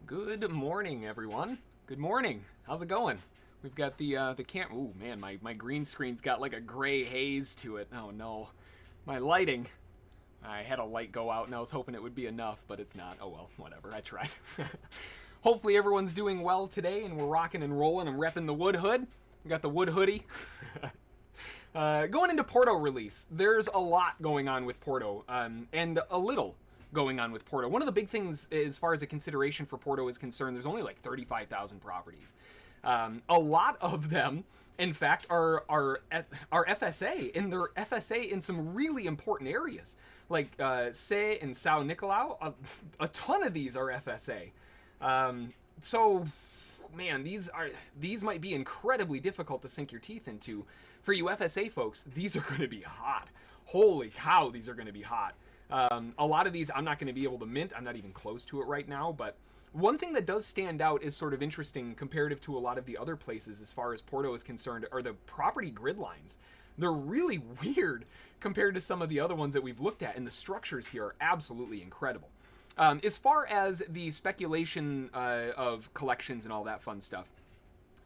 Good morning, everyone. Good morning. How's it going? We've got the camp. Ooh, man, my green screen's got like a gray haze to it. Oh no, my lighting. I had a light go out and I was hoping it would be enough, but it's not. Oh well, whatever. I tried. Hopefully everyone's doing well today and we're rocking and rolling. I'm repping the wood hood. I got the wood hoodie. Going into Porto release, there's a lot going on with Porto, and a little going on with Porto. One of the big things as far as a consideration for Porto is concerned, there's only like 35,000 properties. A lot of them, in fact, are FSA, and they're FSA in some really important areas. Like Se and São Nicolau, a ton of these are FSA. So, man, these might be incredibly difficult to sink your teeth into. For you FSA folks, these are going to be hot. Holy cow, these are going to be hot. A lot of these I'm not going to be able to mint. I'm not even close to it right now, but one thing that does stand out is sort of interesting comparative to a lot of the other places as far as Porto is concerned are the property grid lines. They're really weird compared to some of the other ones that we've looked at, and the structures here are absolutely incredible. As far as the speculation of collections and all that fun stuff,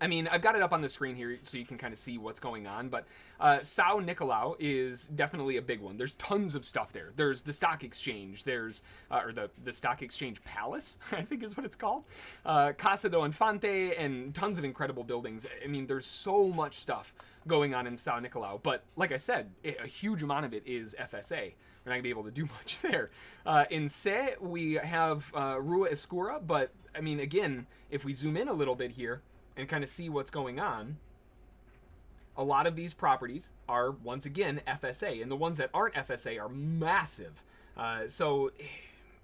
I mean, I've got it up on the screen here so you can kind of see what's going on, but São Nicolau is definitely a big one. There's tons of stuff there. There's the stock exchange, there's, or the stock exchange palace, I think is what it's called, Casa do Infante, and tons of incredible buildings. I mean, there's so much stuff going on in São Nicolau, but like I said, a huge amount of it is FSA. We're not going to be able to do much there. In Se, we have Rua Escura, but I mean, again, if we zoom in a little bit here, and kind of see what's going on, a lot of these properties are, once again, FSA, and the ones that aren't FSA are massive. So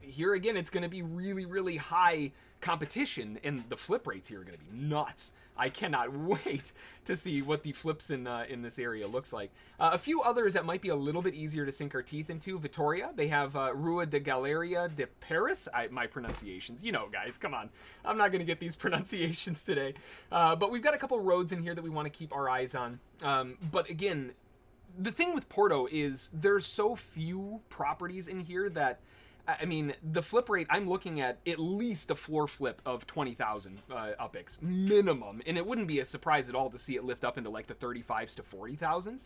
here again, it's going to be really, really high competition, and the flip rates here are going to be nuts. I cannot wait to see what the flips in this area looks like. A few others that might be a little bit easier to sink our teeth into. Vitoria, they have Rua de Galeria de Paris. My pronunciations, you know, guys, come on. I'm not going to get these pronunciations today. But we've got a couple roads in here that we want to keep our eyes on. But again, the thing with Porto is there's so few properties in here that, I mean, the flip rate, I'm looking at least a floor flip of 20,000 UPIX, minimum. And it wouldn't be a surprise at all to see it lift up into like the 35s to 40,000s.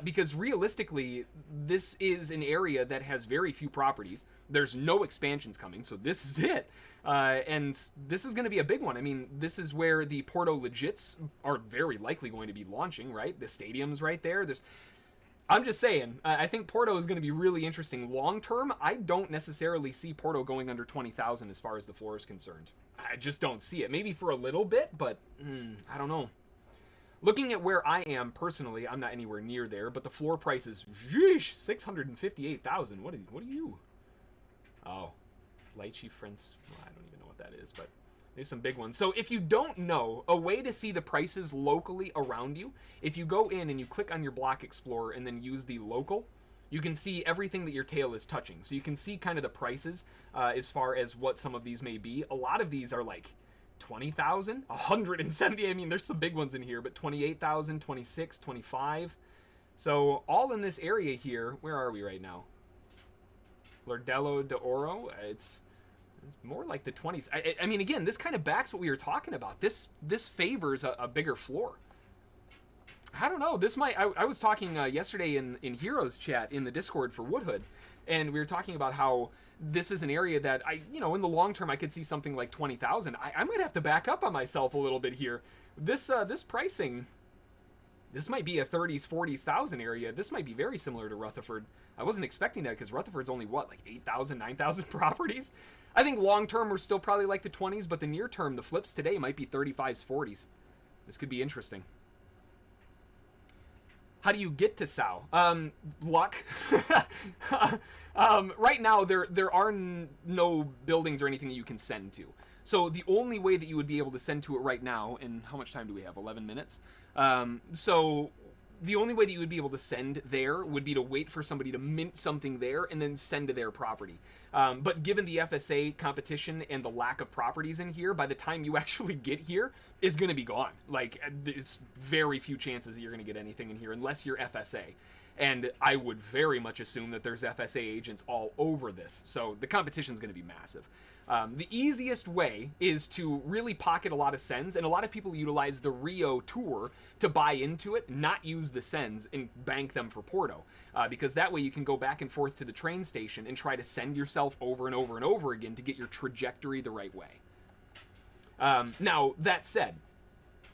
Because realistically, this is an area that has very few properties. There's no expansions coming, so this is it. And this is going to be a big one. I mean, this is where the Porto Legits are very likely going to be launching, right? The stadium's right there. I'm just saying, I think Porto is going to be really interesting. Long term, I don't necessarily see Porto going under 20,000 as far as the floor is concerned. I just don't see it. Maybe for a little bit, but I don't know. Looking at where I am personally, I'm not anywhere near there, but the floor price is, yeesh, 658,000. What are you? Oh, Lychee Friends. Well, I don't even know what that is, but there's some big ones. So if you don't know, a way to see the prices locally around you, if you go in and you click on your block explorer and then use the local, you can see everything that your tail is touching. So you can see kind of the prices as far as what some of these may be. A lot of these are like 20,000, 170. I mean, there's some big ones in here, but 28,000, 26, 25. So all in this area here, where are we right now? Lordello de Oro, it's more like the 20s. I mean, again, this kind of backs what we were talking about. This favors a bigger floor. I don't know. This might. I was talking yesterday in Heroes chat in the Discord for Woodhood, and we were talking about how this is an area that in the long term, I could see something like 20,000. I might have to back up on myself a little bit here. This pricing, this might be a 30s, 40s thousand area. This might be very similar to Rutherford. I wasn't expecting that because Rutherford's only what, like 8,000, 9,000 properties. I think long term we're still probably like the 20s, but the near term, the flips today might be 35s, 40s. This could be interesting. How do you get to São? Luck. Right now, there are no buildings or anything that you can send to. So the only way that you would be able to send to it right now, and how much time do we have? 11 minutes. So the only way that you would be able to send there would be to wait for somebody to mint something there and then send to their property. But given the FSA competition and the lack of properties in here, by the time you actually get here, is going to be gone. Like, there's very few chances that you're going to get anything in here unless you're FSA. And I would very much assume that there's FSA agents all over this. So the competition is going to be massive. The easiest way is to really pocket a lot of sends, and a lot of people utilize the Rio tour to buy into it, not use the sends, and bank them for Porto. Because that way you can go back and forth to the train station and try to send yourself over and over and over again to get your trajectory the right way. Now, that said,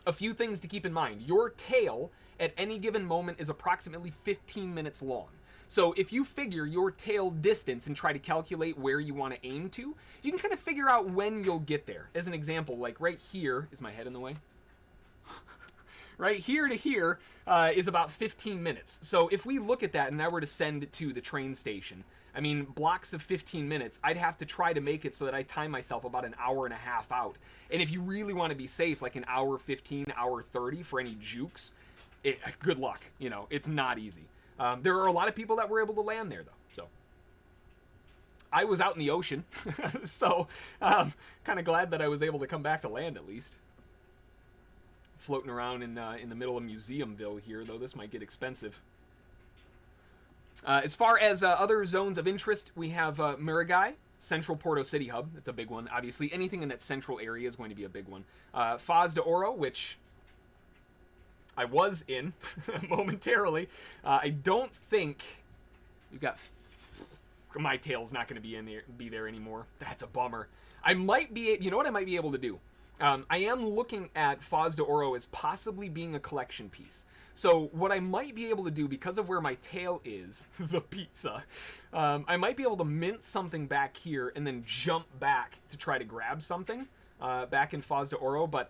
a few things to keep in mind. Your tail at any given moment is approximately 15 minutes long. So if you figure your tail distance and try to calculate where you want to aim to, you can kind of figure out when you'll get there. As an example, like right here, is my head in the way? Right here to here is about 15 minutes. So if we look at that and I were to send to the train station, I mean, blocks of 15 minutes, I'd have to try to make it so that I time myself about an hour and a half out. And if you really want to be safe, like an hour 15, hour 30 for any jukes, good luck. You know, it's not easy. There are a lot of people that were able to land there, though. So I was out in the ocean, so kind of glad that I was able to come back to land at least. Floating around in the middle of Museumville here, though this might get expensive. As far as other zones of interest, we have Murigai, Central Porto City Hub. That's a big one. Obviously, anything in that central area is going to be a big one. Foz de Oro, which I was in momentarily. I don't think we've got. My tail's not going to be there anymore. That's a bummer. I might be. You know what I might be able to do? I am looking at Foz de Oro as possibly being a collection piece. So what I might be able to do, because of where my tail is, the pizza, I might be able to mint something back here and then jump back to try to grab something back in Foz de Oro. But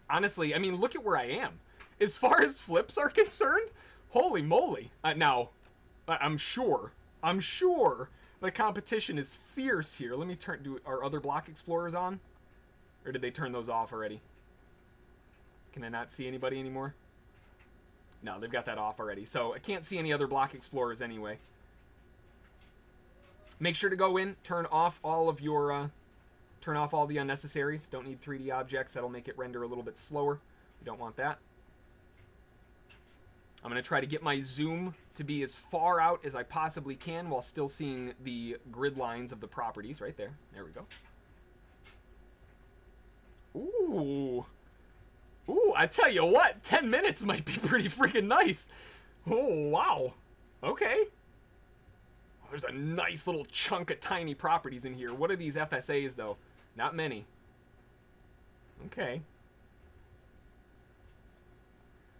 honestly, I mean, look at where I am. As far as flips are concerned, holy moly. Now, I'm sure the competition is fierce here. Let me do our other block explorers on? Or did they turn those off already? Can I not see anybody anymore? No, they've got that off already. So I can't see any other block explorers anyway. Make sure to go in, turn off all of your, turn off all the unnecessaries. Don't need 3D objects. That'll make it render a little bit slower. We don't want that. I'm going to try to get my zoom to be as far out as I possibly can while still seeing the grid lines of the properties right there. There we go. Ooh. Ooh, I tell you what, 10 minutes might be pretty freaking nice. Oh, wow. Okay. Oh, there's a nice little chunk of tiny properties in here. What are these FSAs, though? Not many. Okay.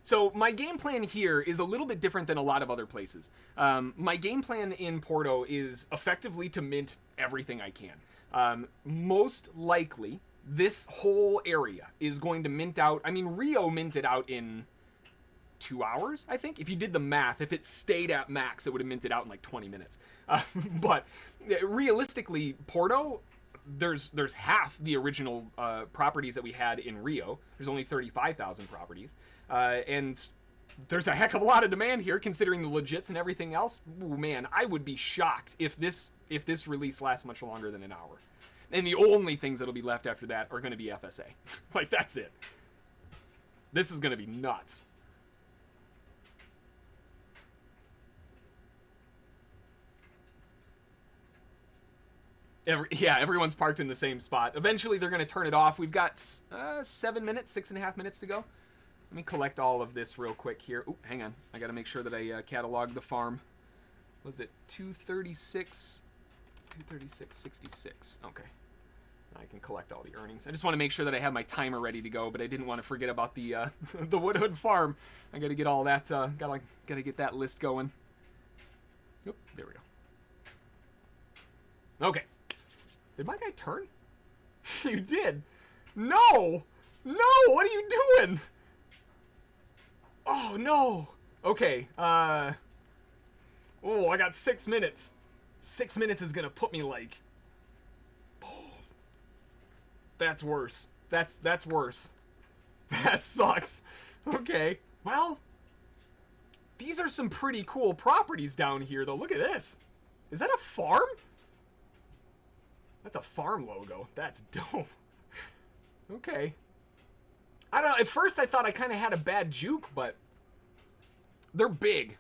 So my game plan here is a little bit different than a lot of other places. My game plan in Porto is effectively to mint everything I can. Most likely, this whole area is going to mint out. I mean, Rio minted out in 2 hours, I think. If you did the math, if it stayed at max, it would have minted out in like 20 minutes. But realistically, Porto, there's half the original properties that we had in Rio. There's only 35,000 properties. And there's a heck of a lot of demand here, considering the legits and everything else. Ooh, man, I would be shocked if this release lasts much longer than an hour. And the only things that'll be left after that are going to be FSA. Like, that's it. This is going to be nuts. Everyone's parked in the same spot. Eventually, they're going to turn it off. We've got 7 minutes, 6.5 minutes to go. Let me collect all of this real quick here. Ooh, hang on. I got to make sure that I catalog the farm. Was it 236? 236.66. Okay. I can collect all the earnings. I just want to make sure that I have my timer ready to go, but I didn't want to forget about the the Woodhood farm. I got to get all that. Gotta get that list going. Oop, there we go. Okay. Did my guy turn? You did. No. No. What are you doing? Oh no. Okay. Oh, I got 6 minutes. 6 minutes is gonna put me like. Oh, that's worse. That's worse. That sucks. Okay. Well, these are some pretty cool properties down here, though. Look at this. Is that a farm? That's a farm logo. That's dope. Okay. I don't know. At first, I thought I kind of had a bad juke, but they're big.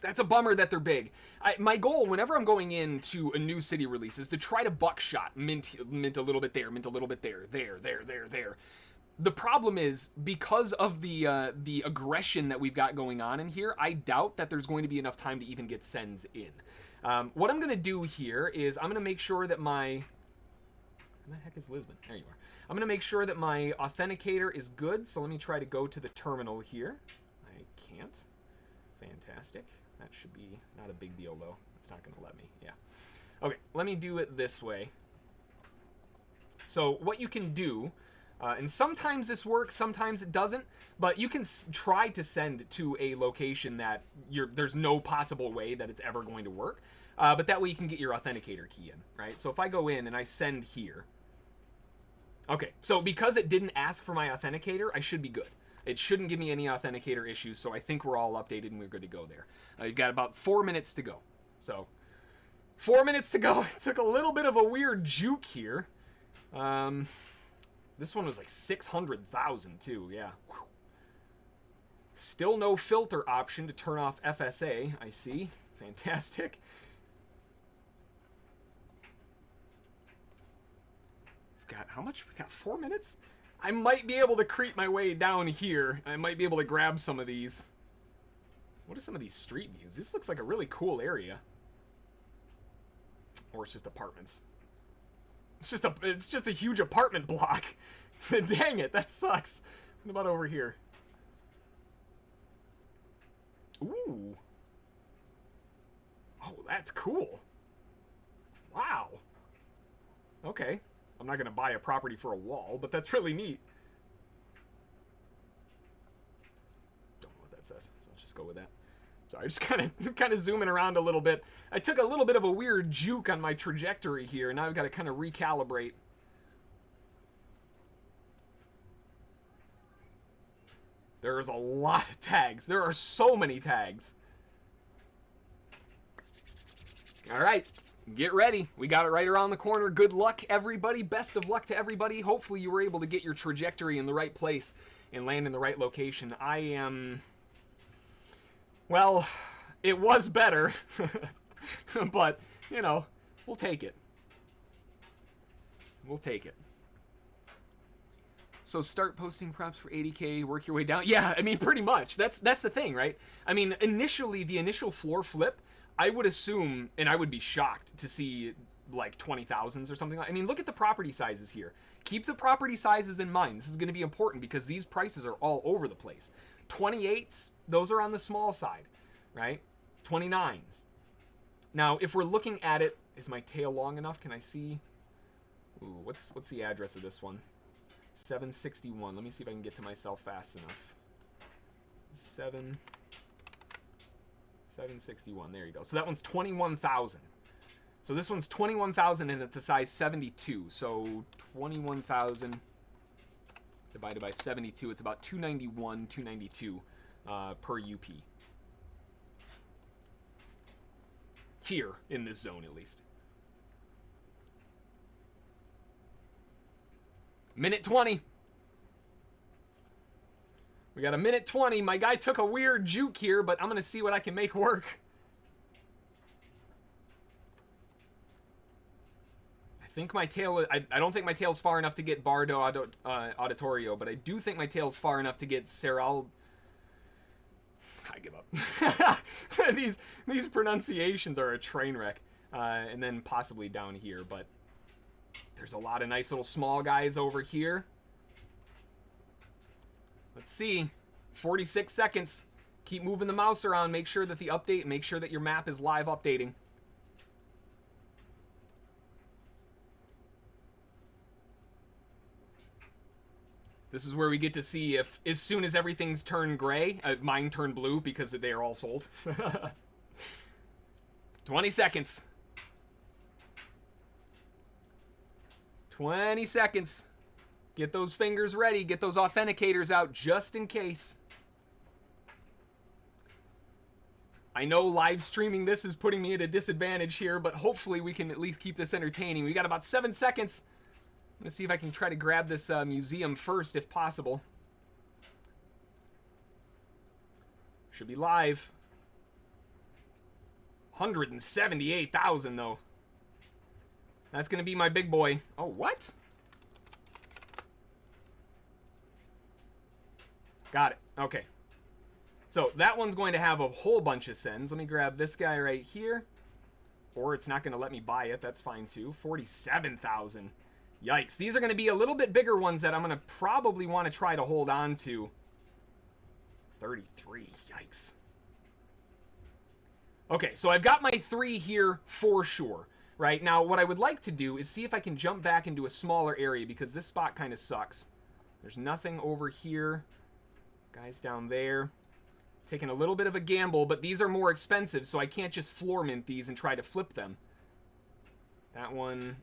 That's a bummer that they're big. My goal, whenever I'm going into a new city release, is to try to buckshot, mint a little bit there, mint a little bit there. The problem is, because of the aggression that we've got going on in here, I doubt that there's going to be enough time to even get sends in. What I'm going to do here is I'm going to make sure that my... Where the heck is Lisbon? There you are. I'm going to make sure that my authenticator is good, so let me try to go to the terminal here. I can't. Fantastic. That should be not a big deal, though. It's not going to let me. Yeah. Okay, let me do it this way. So what you can do, and sometimes this works, sometimes it doesn't, but you can try to send to a location that there's no possible way that it's ever going to work, but that way you can get your authenticator key in, right? So if I go in and I send here, okay, so because it didn't ask for my authenticator, I should be good. It shouldn't give me any authenticator issues, so I think we're all updated and we're good to go there. You've got about 4 minutes to go. So, 4 minutes to go. It took a little bit of a weird juke here. This one was like 600,000 too, yeah. Whew. Still no filter option to turn off FSA, I see. Fantastic. We've got, how much? We got 4 minutes? I might be able to creep my way down here. I might be able to grab some of these. What are some of these street views? This looks like a really cool area. Or it's just apartments. It's just a huge apartment block. Dang it, that sucks. What about over here? Ooh. Oh, that's cool. Wow. Okay. I'm not going to buy a property for a wall, but that's really neat. Don't know what that says, so I'll just go with that. Sorry, just kind of zooming around a little bit. I took a little bit of a weird juke on my trajectory here, and now I've got to kind of recalibrate. There's a lot of tags. There are so many tags. All right. Get ready. We got it right around the corner. Good luck, everybody. Best of luck to everybody. Hopefully you were able to get your trajectory in the right place and land in the right location. I am... Well, it was better. But, you know, we'll take it. We'll take it. So start posting props for 80K, work your way down. Yeah, I mean, pretty much. That's the thing, right? I mean, initially, the initial floor flip, I would assume, and I would be shocked to see like 20,000s or something like. I mean, look at the property sizes here. Keep the property sizes in mind. This is going to be important because these prices are all over the place. 28s, those are on the small side, right? 29s. Now, if we're looking at it, is my tail long enough? Can I see? Ooh, what's the address of this one? 761. Let me see if I can get to myself fast enough. 761. There you go. So that one's 21,000. So this one's 21,000 and it's a size 72. So 21,000 divided by 72. It's about 291, 292 per UP. Here in this zone, at least. Minute 20. We got a minute 20. My guy took a weird juke here, but I'm going to see what I can make work. I think my tail... I don't think my tail's far enough to get Bardo Auditorio, but I do think my tail's far enough to get Seral... I give up. These pronunciations are a train wreck. And then possibly down here, but... There's a lot of nice little small guys over here. Let's see. 46 seconds. Keep moving the mouse around. Make sure that the update, make sure that your map is live updating. This is where we get to see if, as soon as everything's turned gray, mine turned blue because they are all sold. 20 seconds. 20 seconds. Get those fingers ready. Get those authenticators out just in case. I know live streaming this is putting me at a disadvantage here, but hopefully we can at least keep this entertaining. We got about 7 seconds. I'm going to see if I can try to grab this museum first if possible. Should be live. 178,000 though. That's gonna be my big boy. Oh, what? Got it. Okay. So that one's going to have a whole bunch of sends. Let me grab this guy right here. Or it's not going to let me buy it. That's fine too. 47,000. Yikes. These are going to be a little bit bigger ones that I'm going to probably want to try to hold on to. 33. Yikes. Okay, so I've got my 3 here for sure. Right? Now, what I would like to do is see if I can jump back into a smaller area because this spot kind of sucks. There's nothing over here. Guys down there. Taking a little bit of a gamble, but these are more expensive, so I can't just floor mint these and try to flip them. That one...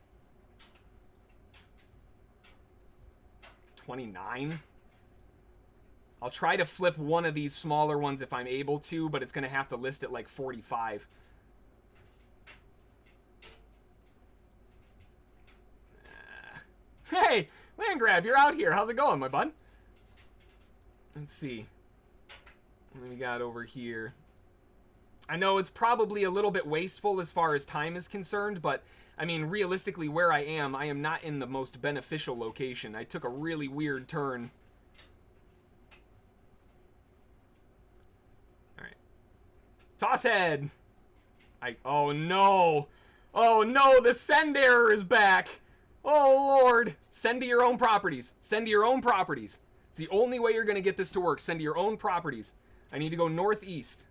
29. I'll try to flip one of these smaller ones if I'm able to, but it's going to have to list at like 45. Hey, Land Grab, you're out here. How's it going, my bud? Let's see. What we got over here? I know it's probably a little bit wasteful as far as time is concerned, but I mean, realistically, where I am not in the most beneficial location. I took a really weird turn. All right. Toss head. Oh no. Oh no, the send error is back. Oh Lord. Send to your own properties. Send to your own properties. It's the only way you're going to get this to work. Send to your own properties. I need to go northeast.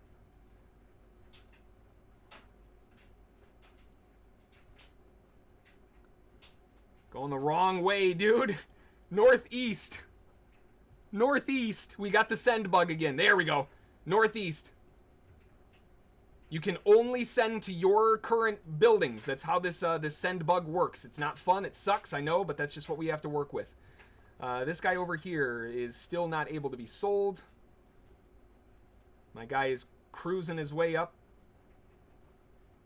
Going the wrong way, dude. Northeast. Northeast. We got the send bug again. There we go. Northeast. You can only send to your current buildings. That's how this send bug works. It's not fun. It sucks, I know, but that's just what we have to work with. This guy over here is still not able to be sold. My guy is cruising his way up.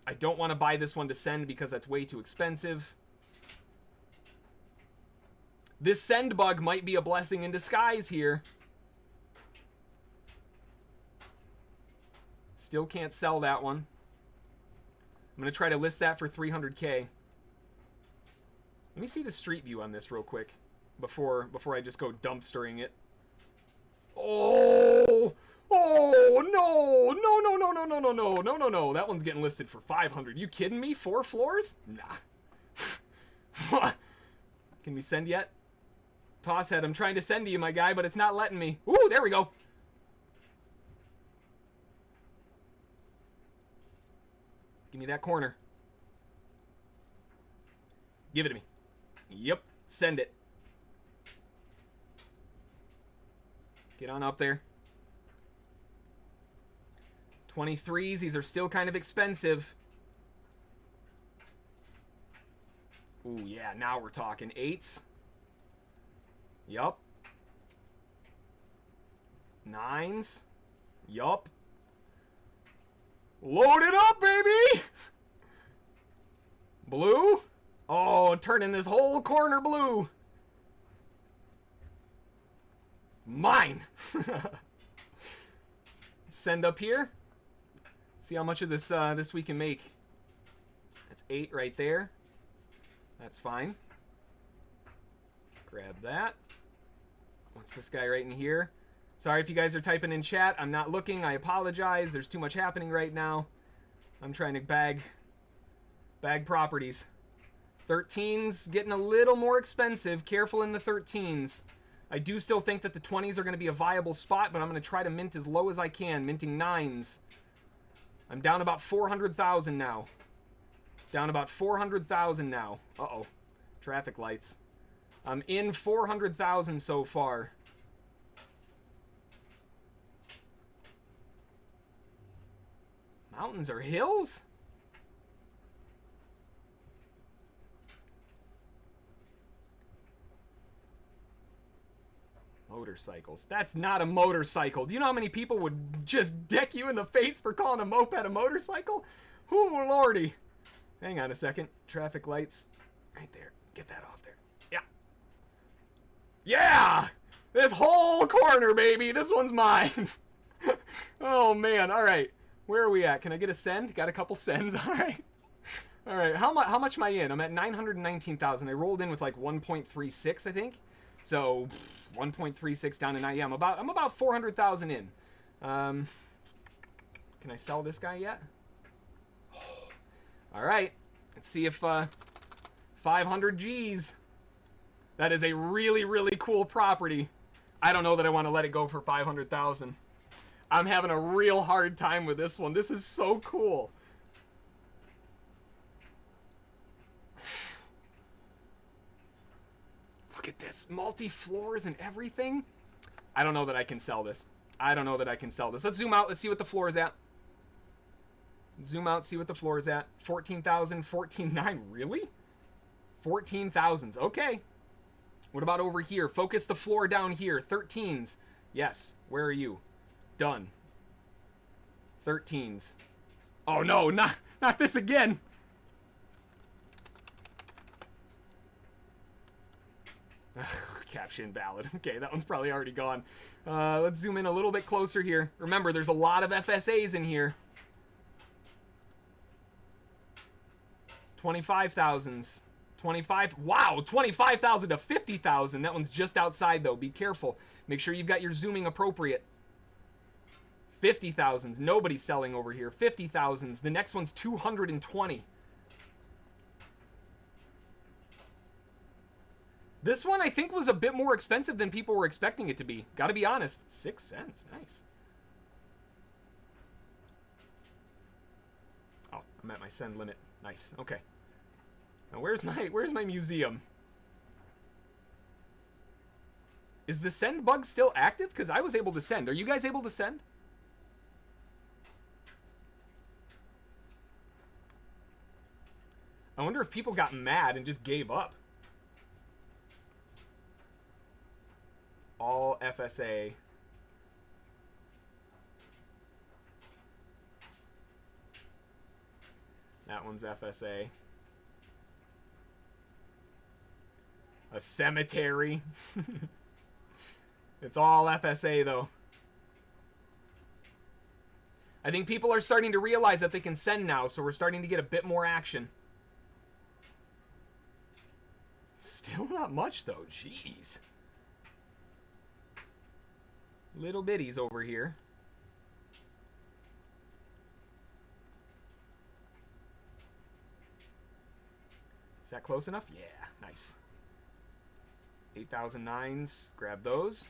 I don't want to buy this one to send because that's way too expensive. This send bug might be a blessing in disguise here. Still can't sell that one. I'm going to try to list that for 300K. Let me see the street view on this real quick before I just go dumpstering it. Oh! Oh, no! No, no, no, no, no, no, no, no, no, no. That one's getting listed for 500. You kidding me? 4 floors? Nah. Can we send yet? Toss head, I'm trying to send to you, my guy, but it's not letting me. Ooh, there we go. Give me that corner. Give it to me. Yep, send it. Get on up there. 23s, these are still kind of expensive. Ooh, yeah, now we're talking. 8s. Yup. 9s. Yup. Load it up, baby! Blue? Oh, turning this whole corner blue. Mine! Send up here. See how much of this this we can make. That's 8 right there. That's fine. Grab that. What's this guy right in here? Sorry if you guys are typing in chat. I'm not looking. I apologize. There's too much happening right now. I'm trying to bag properties. 13s getting a little more expensive. Careful in the 13s. I do still think that the 20s are going to be a viable spot, but I'm going to try to mint as low as I can. Minting 9s. I'm down about 400,000 now. Down about 400,000 now. Uh-oh. Traffic lights. I'm in 400,000 so far. Mountains or hills? Motorcycles. That's not a motorcycle. Do you know how many people would just deck you in the face for calling a moped a motorcycle? Ooh, lordy. Hang on a second. Traffic lights. Right there. Get that off there. Yeah. Yeah! This whole corner, baby. This one's mine. Oh, Oh, man. All right. Where are we at? Can I get a send? Got a couple sends. All right. All right. How much am I in? I'm at 919,000. I rolled in with like 1.36, I think. So 1.36 down to 9. Yeah, I'm about 400,000 in. Can I sell this guy yet? All right. Let's see if 500 G's. That is a really, really cool property. I don't know that I want to let it go for 500,000. I'm having a real hard time with this one. This is so cool. Look at this. Multi-floors and everything. I don't know that I can sell this. I don't know that I can sell this. Let's zoom out. Let's see what the floor is at. Zoom out, see what the floor is at. 14,000, 14,900. Really? 14,000s. Okay. What about over here? Focus the floor down here. 13s. Yes. Where are you? Done. 13s. Oh no, not this again. Caption valid. Okay, that one's probably already gone. Let's zoom in a little bit closer here. Remember, there's a lot of FSAs in here. 25,000s. 25. Wow, 25,000 to 50,000. That one's just outside though. Be careful. Make sure you've got your zooming appropriate. 50,000s. Nobody's selling over here. 50,000s. The next one's 220. This one I think was a bit more expensive than people were expecting it to be. Gotta be honest. 6 cents. Nice. Oh, I'm at my send limit. Nice. Okay. Now where's my museum? Is the send bug still active? Because I was able to send. Are you guys able to send? I wonder if people got mad and just gave up. All FSA. That one's FSA. A cemetery. It's all FSA though. I think people are starting to realize that they can send now, so we're starting to get a bit more action. Still not much though, jeez. Little bitties over here. Is that close enough? Yeah, nice. 8,009s, grab those.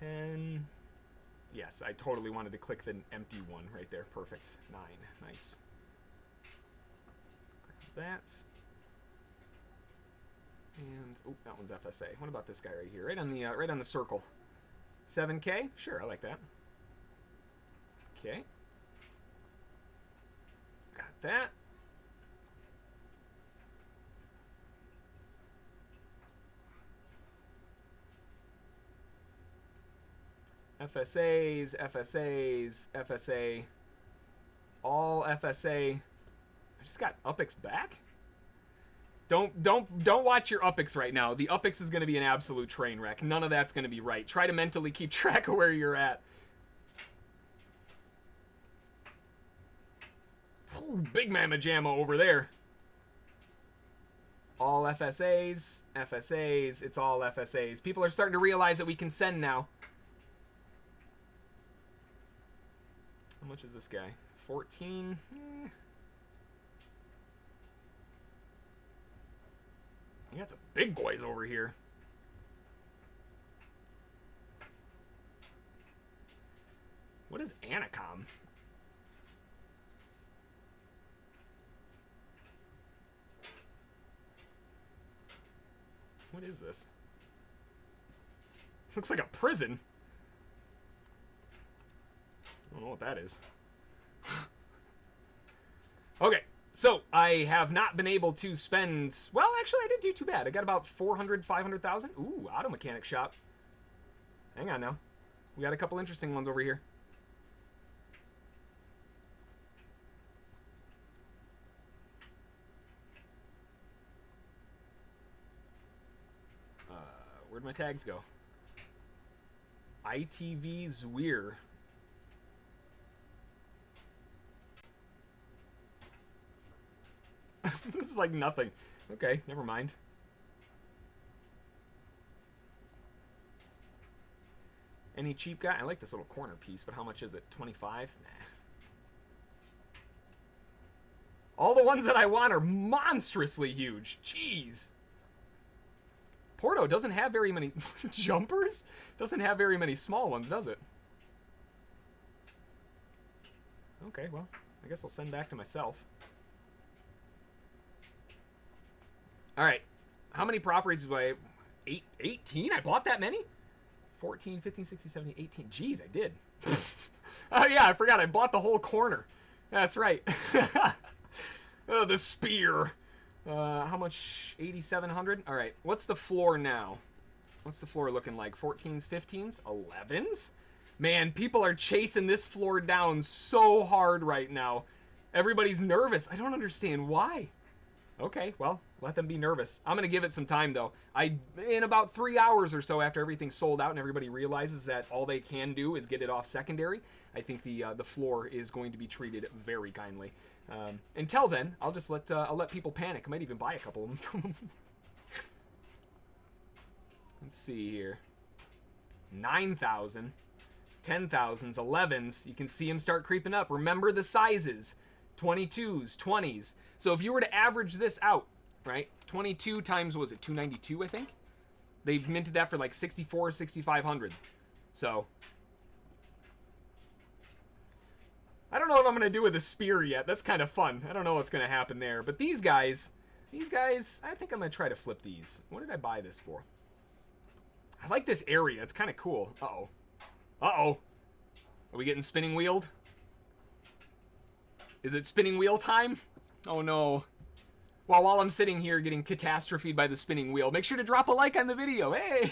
10. Yes, I totally wanted to click the empty one right there. Perfect. 9, nice. Grab that. And oh, that one's FSA. What about this guy right here? Right on the circle. 7K? Sure, I like that. Okay. Got that. FSAs, FSAs, FSA. All FSA. I just got UPX back? Don't watch your UPX right now. The UPX is going to be an absolute train wreck. None of that's going to be right. Try to mentally keep track of where you're at. Ooh, big mamma jamma over there. All FSAs, FSAs. It's all FSAs. People are starting to realize that we can send now. How much is this guy? 14? You got some big boys over here. What is Anacom? What is this? Looks like a prison. I don't know what that is. Okay, so I have not been able to spend... Well, actually, I didn't do too bad. I got about 400, 500,000. Ooh, auto mechanic shop. Hang on now. We got a couple interesting ones over here. Where'd my tags go? ITV Zweer. This is like nothing. Okay, never mind. Any cheap guy? I like this little corner piece, but how much is it? 25? Nah. All the ones that I want are monstrously huge. Jeez. Porto doesn't have very many jumpers? Doesn't have very many small ones, does it? Okay, well, I guess I'll send back to myself. Alright. How many properties do I... 18? I bought that many? 14, 15, 16, 17, 18. Jeez, I did. Oh, yeah, I forgot. I bought the whole corner. That's right. Oh, the spear. How much? 8,700? All right. What's the floor now? What's the floor looking like? 14s, 15s, 11s? Man, people are chasing this floor down so hard right now. Everybody's nervous. I don't understand why. Okay, well, let them be nervous. I'm going to give it some time, though. In about 3 hours or so after everything's sold out and everybody realizes that all they can do is get it off secondary, I think the floor is going to be treated very kindly. Until then, I'll just I'll let people panic. I might even buy a couple of them from them. Let's see here. 9,000, 10,000s, 11s. You can see them start creeping up. Remember the sizes. 22s, 20s. So if you were to average this out, right? 22 times, what was it, 292, I think? They minted that for like 64, 6,500. So I don't know what I'm going to do with the spear yet. That's kind of fun. I don't know what's going to happen there. But these guys, I think I'm going to try to flip these. What did I buy this for? I like this area. It's kind of cool. Uh-oh. Uh-oh. Are we getting spinning wheeled? Is it spinning wheel time? Oh, no. Well, while I'm sitting here getting catastrophed by the spinning wheel, make sure to drop a like on the video. Hey!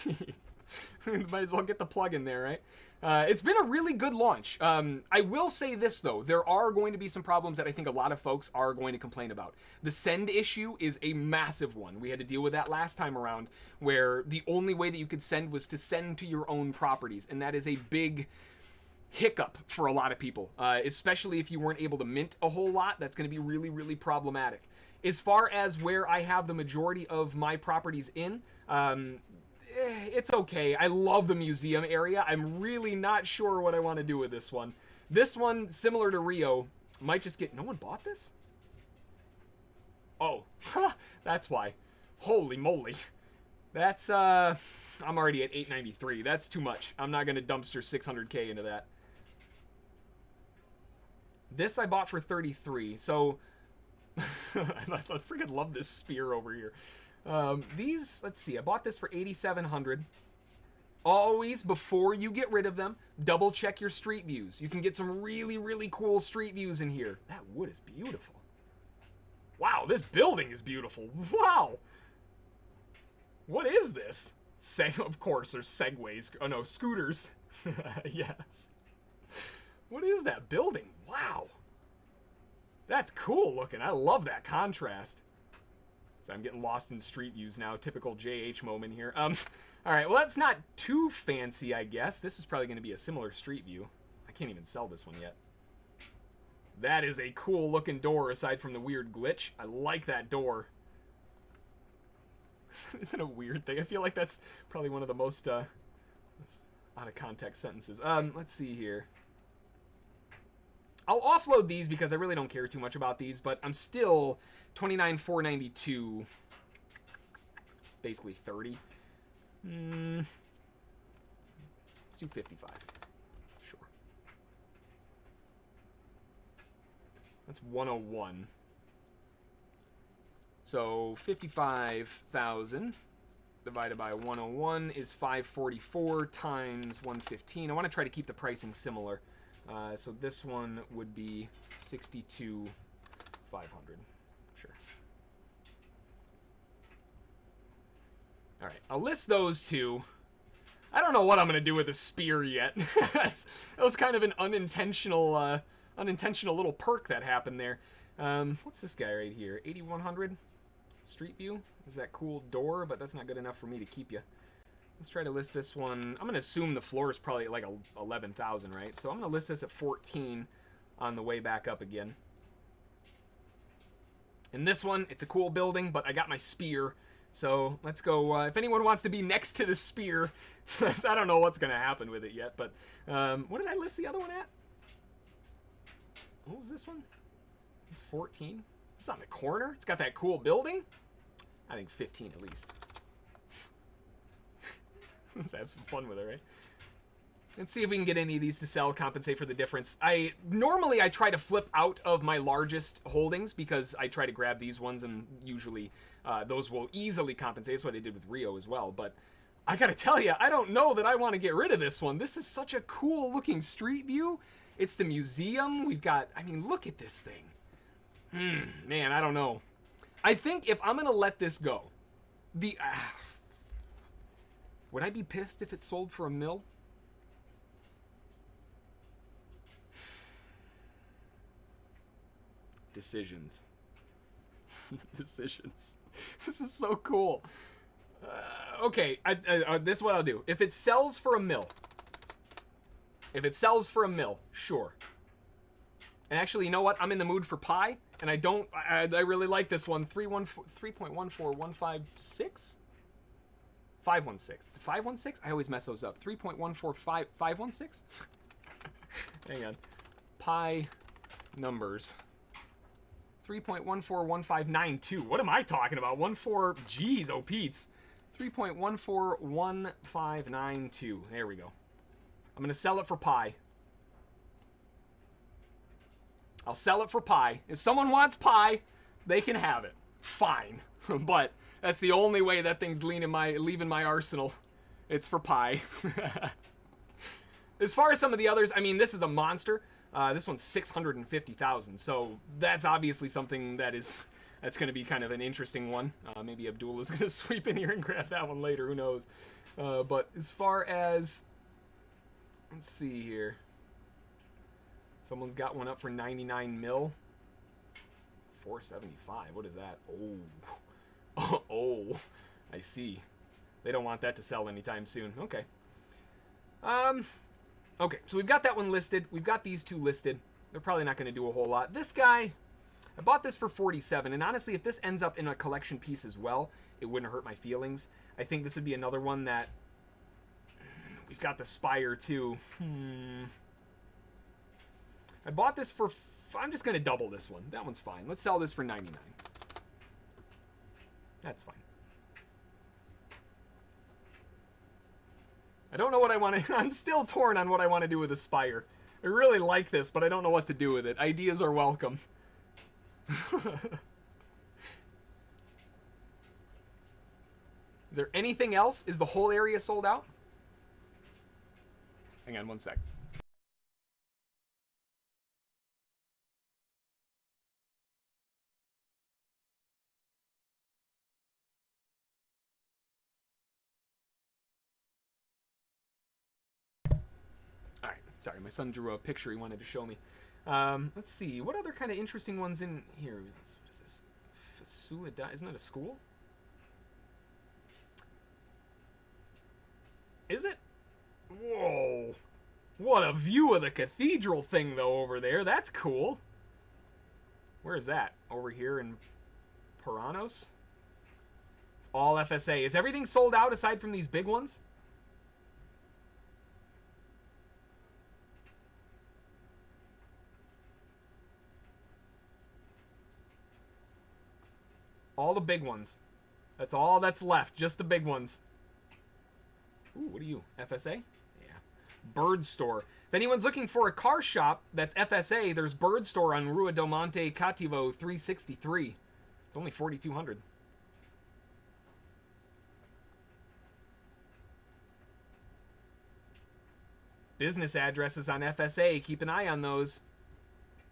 Might as well get the plug in there, right? It's been a really good launch. I will say this, though. There are going to be some problems that I think a lot of folks are going to complain about. The send issue is a massive one. We had to deal with that last time around, where the only way that you could send was to send to your own properties, and that is a big hiccup for a lot of people, especially if you weren't able to mint a whole lot. That's going to be really, really problematic. As far as where I have the majority of my properties in, it's okay. I love the museum area. I'm really not sure what I want to do with this one. This one, similar to Rio, might just get... No one bought this? Oh, that's why. Holy moly. That's, I'm already at 893. That's too much. I'm not going to dumpster 600K into that. This I bought for 33, so... I freaking love this spear over here. These, let's see, I bought this for 8,700. Always, before you get rid of them, double check your street views. You can get some really, really cool street views in here. That wood is beautiful. Wow, this building is beautiful. Wow. What is this? Of course, there's segways. Oh no, scooters. Yes. What is that building? Wow. That's cool looking. I love that contrast. So I'm getting lost in street views now. Typical JH moment here. All right, well, that's not too fancy, I guess. This is probably going to be a similar street view. I can't even sell this one yet. That is a cool looking door aside from the weird glitch. I like that door. Isn't it a weird thing? I feel like that's probably one of the most out of context sentences. Let's see here. I'll offload these because I really don't care too much about these, but I'm still 29,492. Basically 30. Let's do 55. Sure. That's 101. So 55,000 divided by 101 is 544 times 115. I want to try to keep the pricing similar. So this one would be 62,500. Sure. All right, I'll list those two. I don't know what I'm gonna do with a spear yet. That was kind of an unintentional little perk that happened there. What's this guy right here? 8,100. Street view. Is that cool door? But that's not good enough for me to keep you. Let's try to list this one. I'm going to assume the floor is probably like 11,000, right? So I'm going to list this at 14 on the way back up again. And this one, it's a cool building, but I got my spear. So let's go. If anyone wants to be next to the spear, I don't know what's going to happen with it yet. But what did I list the other one at? What was this one? It's 14. It's on the corner. It's got that cool building. I think 15 at least. Let's have some fun with it, right? Let's see if we can get any of these to sell, compensate for the difference. Normally I try to flip out of my largest holdings because I try to grab these ones, and usually those will easily compensate. That's what I did with Rio as well. But I gotta tell you, I don't know that I want to get rid of this one. This is such a cool looking street view. It's the museum. We've got, I mean, look at this thing. Man, I don't know. I think if I'm gonna let this go, would I be pissed if it sold for $1 million? Decisions. Decisions. This is so cool. Okay, this is what I'll do. If it sells for $1 million, sure. And actually, you know what? I'm in the mood for pie, and I really like this one. 3.14156? 516. Is it 516? I always mess those up. 3.14516? Hang on. Pi numbers. 3.141592. What am I talking about? 14. Geez, oh Pete's. 3.141592. There we go. I'm gonna sell it for pi. I'll sell it for pi. If someone wants pi, they can have it. Fine. But that's the only way that thing's leaving my arsenal. It's for pi. As far as some of the others, I mean, this is a monster. This one's 650,000, so that's obviously something that's going to be kind of an interesting one. Maybe Abdul is going to sweep in here and grab that one later. Who knows? But as far as, let's see here. Someone's got one up for 99 mil. 475. What is that? Oh. Oh, I see. They don't want that to sell anytime soon. Okay. Okay, so we've got that one listed. We've got these two listed. They're probably not going to do a whole lot. This guy, I bought this for 47, and honestly, if this ends up in a collection piece as well, it wouldn't hurt my feelings. I think this would be another one that, we've got the Spire too. I bought this for, I'm just going to double this one. That one's fine. Let's sell this for 99. That's fine. I don't know what I want to... I'm still torn on what I want to do with Aspire. I really like this, but I don't know what to do with it. Ideas are welcome. Is there anything else? Is the whole area sold out? Hang on one sec. Sorry, my son drew a picture he wanted to show me. Let's see. What other kind of interesting ones in here? What is this? Fasulida? Isn't that a school? Is it? Whoa. What a view of the cathedral thing, though, over there. That's cool. Where is that? Over here in Paranos? It's all FSA. Is everything sold out aside from these big ones? All the big ones. That's all that's left. Just the big ones. Ooh, what are you? FSA? Yeah. Bird Store. If anyone's looking for a car shop that's FSA, there's Bird Store on Rua del Monte Cattivo 363. It's only 4,200. Business addresses on FSA. Keep an eye on those.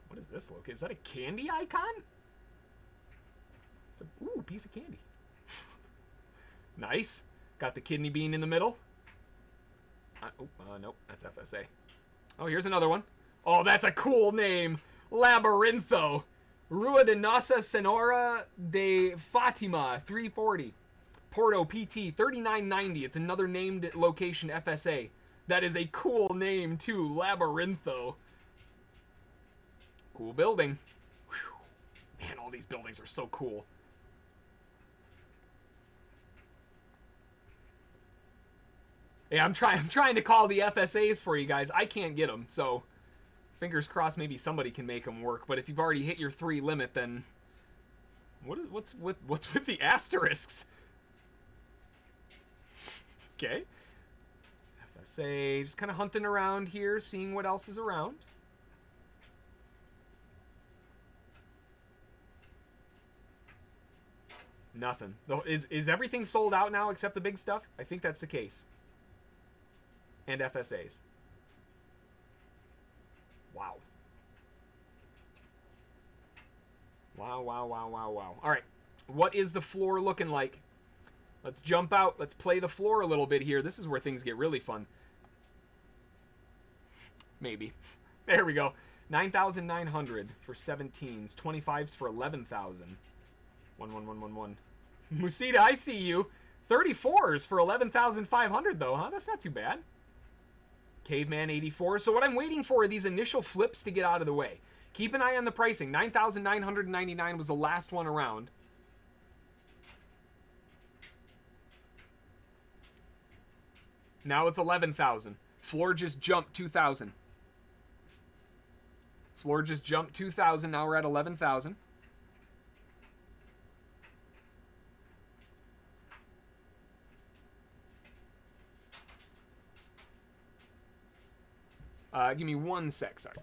What is this look? Is that a candy icon? It's a piece of candy. Nice. Got the kidney bean in the middle. Nope, that's FSA. Oh, here's another one. Oh, that's a cool name. Labyrintho. Rua de Nossa Senhora de Fatima, 340. Porto, PT, 3990. It's another named location, FSA. That is a cool name, too. Labyrintho. Cool building. Whew. Man, all these buildings are so cool. Yeah, I'm trying to call the FSAs for you guys. I can't get them, so fingers crossed maybe somebody can make them work. But if you've already hit your 3 limit, then what's with the asterisks? Okay. FSA, just kind of hunting around here, seeing what else is around. Nothing. Is everything sold out now except the big stuff? I think that's the case. And FSAs. Wow. Wow. All right. What is the floor looking like? Let's jump out. Let's play the floor a little bit here. This is where things get really fun. Maybe. There we go. 9,900 for 17s. 25s for 11,000. 11111. Musita, I see you. 34s for 11,500 though, huh? That's not too bad. Caveman 84. So what I'm waiting for are these initial flips to get out of the way. Keep an eye on the pricing. 9,999 was the last one around. Now it's 11,000. Floor just jumped 2,000. Floor just jumped 2,000. Now we're at 11,000. Give me 1 sec, sorry.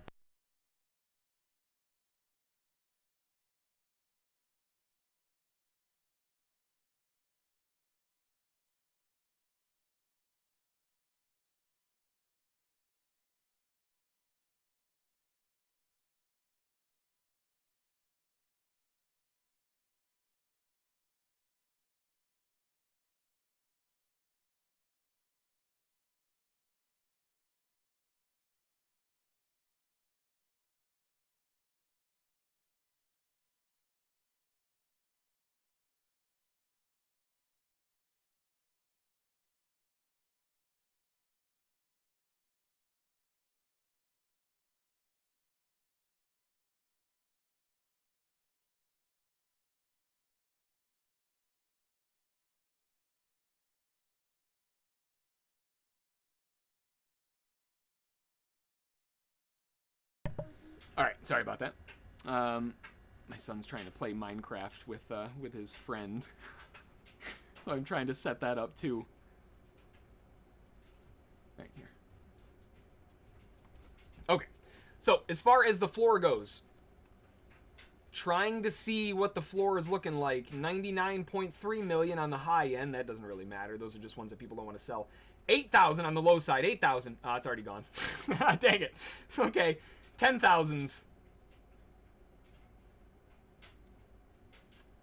All right, sorry about that. My son's trying to play Minecraft with his friend, so I'm trying to set that up too. Right here. Okay, so as far as the floor goes, trying to see what the floor is looking like. 99.3 million on the high end. That doesn't really matter. Those are just ones that people don't want to sell. 8,000 on the low side. 8,000. Ah, it's already gone. Dang it. Okay. 10,000s.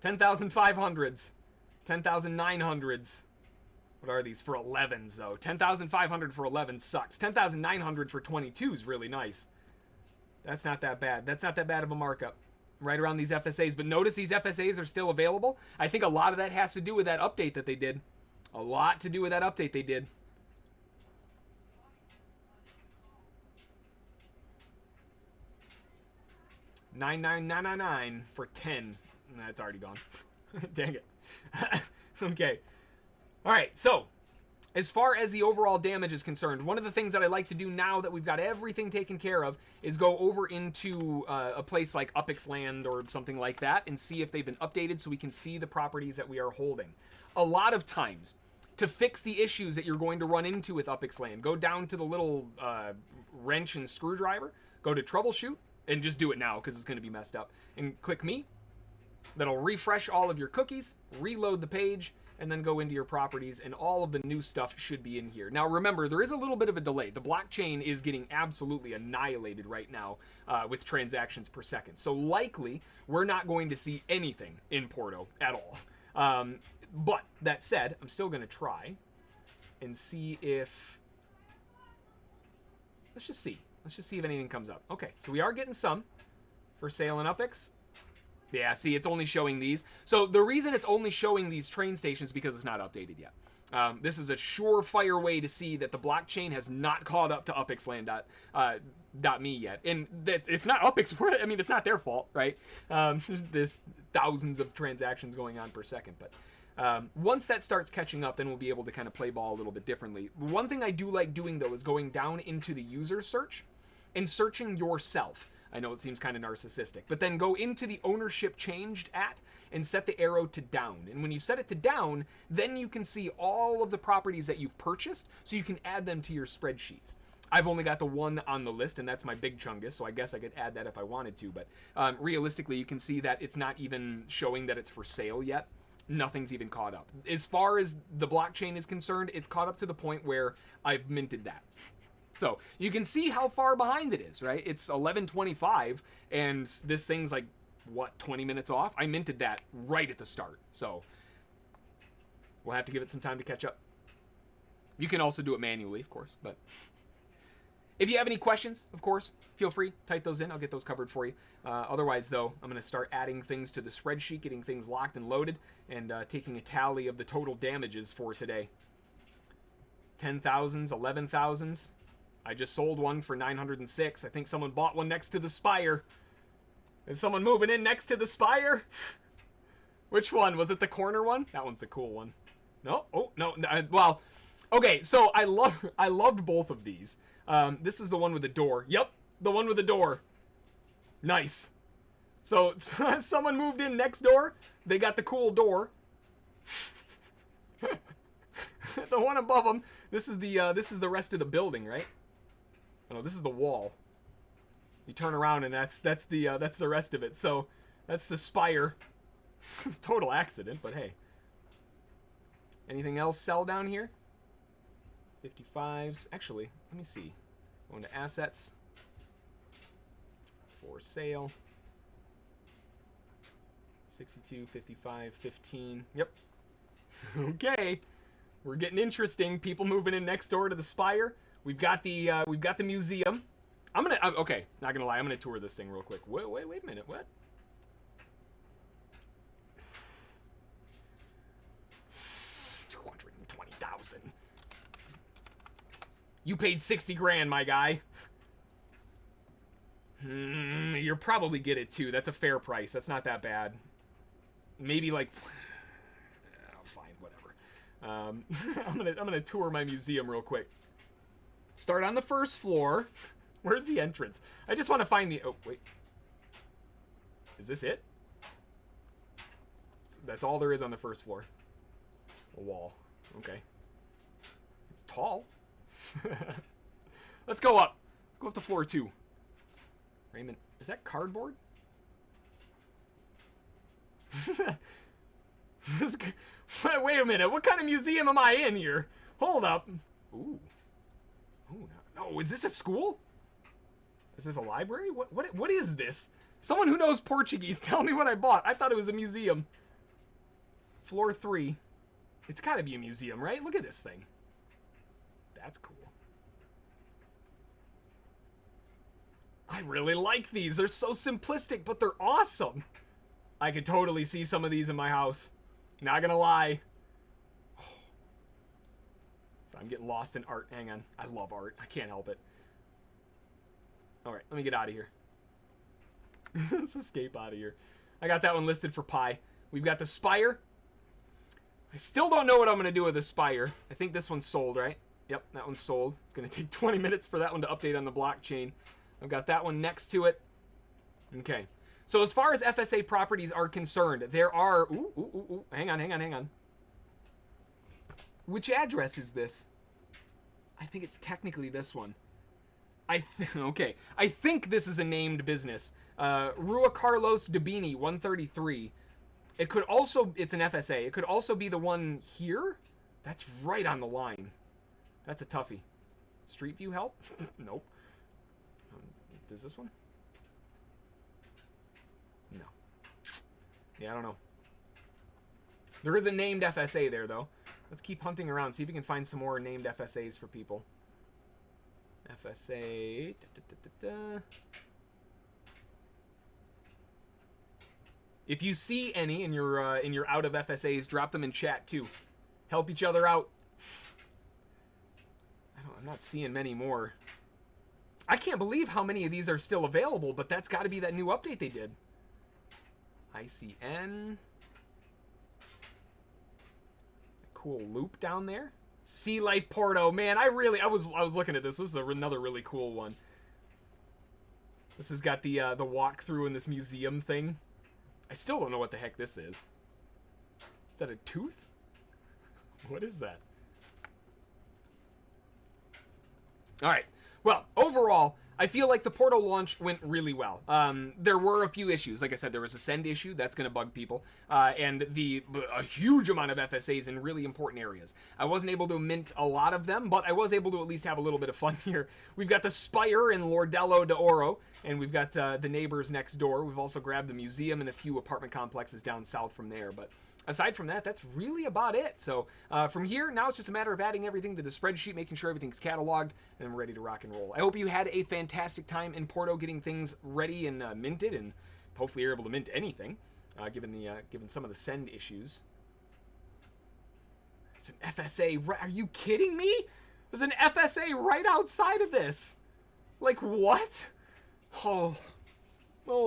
10,500s. 10,900s. What are these for 11s, though? 10,500 for 11 sucks. 10,900 for 22 is really nice. That's not that bad. That's not that bad of a markup. Right around these FSAs. But notice these FSAs are still available. I think a lot of that has to do with that update that they did. A lot to do with that update they did. $9,999 for 10. That's already gone. Dang it. Okay. All right, so as far as the overall damage is concerned, one of the things that I like to do now that we've got everything taken care of is go over into a place like Upland or something like that and see if they've been updated so we can see the properties that we are holding. A lot of times, to fix the issues that you're going to run into with Upland, go down to the little wrench and screwdriver, go to troubleshoot, and just do it now because it's going to be messed up. And click me. That'll refresh all of your cookies, reload the page, and then go into your properties, and all of the new stuff should be in here. Now remember, there is a little bit of a delay. The blockchain is getting absolutely annihilated right now with transactions per second. So likely, we're not going to see anything in Porto at all. But that said, I'm still going to try and see if... Let's just see. Let's just see if anything comes up. Okay, so we are getting some for sale in Upix. Yeah, see, it's only showing these. So the reason it's only showing these train stations is because it's not updated yet. This is a surefire way to see that the blockchain has not caught up to upxland.me yet. And that it's not Upix, I mean, it's not their fault, right? There's thousands of transactions going on per second. But once that starts catching up, then we'll be able to kind of play ball a little bit differently. One thing I do like doing, though, is going down into the user search and searching yourself. I know it seems kind of narcissistic, but then go into the ownership changed at and set the arrow to down. And when you set it to down, then you can see all of the properties that you've purchased, so you can add them to your spreadsheets. I've only got the one on the list, and that's my big chungus, so I guess I could add that if I wanted to. But realistically, you can see that it's not even showing that it's for sale yet. Nothing's even caught up. As far as the blockchain is concerned, it's caught up to the point where I've minted that. So you can see how far behind it is, right? It's 11:25, and this thing's like, what, 20 minutes off? I minted that right at the start, so we'll have to give it some time to catch up. You can also do it manually, of course, but if you have any questions, of course, feel free, type those in. I'll get those covered for you. Otherwise, though, I'm going to start adding things to the spreadsheet, getting things locked and loaded, and taking a tally of the total damages for today. 10,000s, 11,000s. I just sold one for 906. I think someone bought one next to the Spire. Is someone moving in next to the Spire? Which one? Was it the corner one? That one's the cool one. No? Oh, no. Well, okay, so I loved both of these. This is the one with the door. Yep, the one with the door. Nice. So someone moved in next door. They got the cool door. The one above them. This is the rest of the building, right? Oh, no, this is the wall. You turn around and that's the rest of it. So that's the Spire. It's a total accident, but hey. Anything else sell down here? 55s. Actually, let me see. Going to assets. For sale. 62, 55, 15. Yep. Okay. We're getting interesting. People moving in next door to the Spire. We've got the museum. Okay, not gonna lie, I'm gonna tour this thing real quick. Wait a minute, what? $220,000. You paid 60 grand, my guy. You'll probably get it too. That's a fair price. That's not that bad. Maybe like, oh, fine, whatever. I'm gonna tour my museum real quick. Start on the first floor. Where's the entrance? I just want to find the... Oh, wait. Is this it? That's all there is on the first floor. A wall. Okay. It's tall. Let's go up. Let's go up to floor 2. Raymond, is that cardboard? Wait a minute. What kind of museum am I in here? Hold up. Ooh. Oh, no. Is this a school? Is this a library? What is this? Someone who knows Portuguese, tell me what I bought. I thought it was a museum. Floor 3. It's gotta be a museum, right? Look at this thing. That's cool. I really like these. They're so simplistic, but they're awesome. I could totally see some of these in my house. Not gonna lie. So I'm getting lost in art. Hang on. I love art. I can't help it. Alright, let me get out of here. Let's escape out of here. I got that one listed for pi. We've got the Spire. I still don't know what I'm going to do with the Spire. I think this one's sold, right? Yep, that one's sold. It's going to take 20 minutes for that one to update on the blockchain. I've got that one next to it. Okay. So as far as FSA properties are concerned, there are... Ooh. Hang on. Which address is this? I think it's technically this one. Okay. I think this is a named business. Rua Carlos Dubini, 133. It could also... It's an FSA. It could also be the one here. That's right on the line. That's a toughie. Street View help? Nope. Does this one? No. Yeah, I don't know. There is a named FSA there, though. Let's keep hunting around, see if we can find some more named FSAs for people. FSA... If you see any and you're out of FSAs, drop them in chat, too. Help each other out. I'm not seeing many more. I can't believe how many of these are still available, but that's got to be that new update they did. ICN. Cool loop down there. Sea Life Porto. Man, I was looking at this. This is another really cool one. This has got the walkthrough in this museum thing. I still don't know what the heck this is. Is that a tooth? What is that? All right. Well, overall, I feel like the Porto launch went really well. There were a few issues. Like I said, there was a send issue. That's going to bug people. And a huge amount of FSAs in really important areas. I wasn't able to mint a lot of them, but I was able to at least have a little bit of fun here. We've got the Spire in Lordello d'Oro, and we've got the neighbors next door. We've also grabbed the museum and a few apartment complexes down south from there. But aside from that, that's really about it. So from here, now it's just a matter of adding everything to the spreadsheet, making sure everything's cataloged, and we're ready to rock and roll. I hope you had a fantastic time in Porto getting things ready and minted, and hopefully you're able to mint anything, given some of the send issues. It's an FSA. Are you kidding me? There's an FSA right outside of this. Like, what? Oh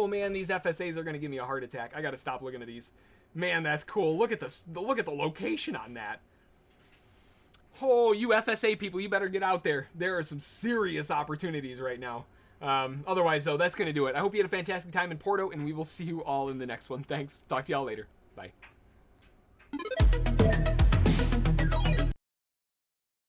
man, these FSAs are going to give me a heart attack. I got to stop looking at these. Man, that's cool. Look at this. Look at the location on that. Oh, you FSA people, you better get out there. There are some serious opportunities right now. Otherwise, though, that's going to do it. I hope you had a fantastic time in Porto, and we will see you all in the next one. Thanks. Talk to y'all later. Bye.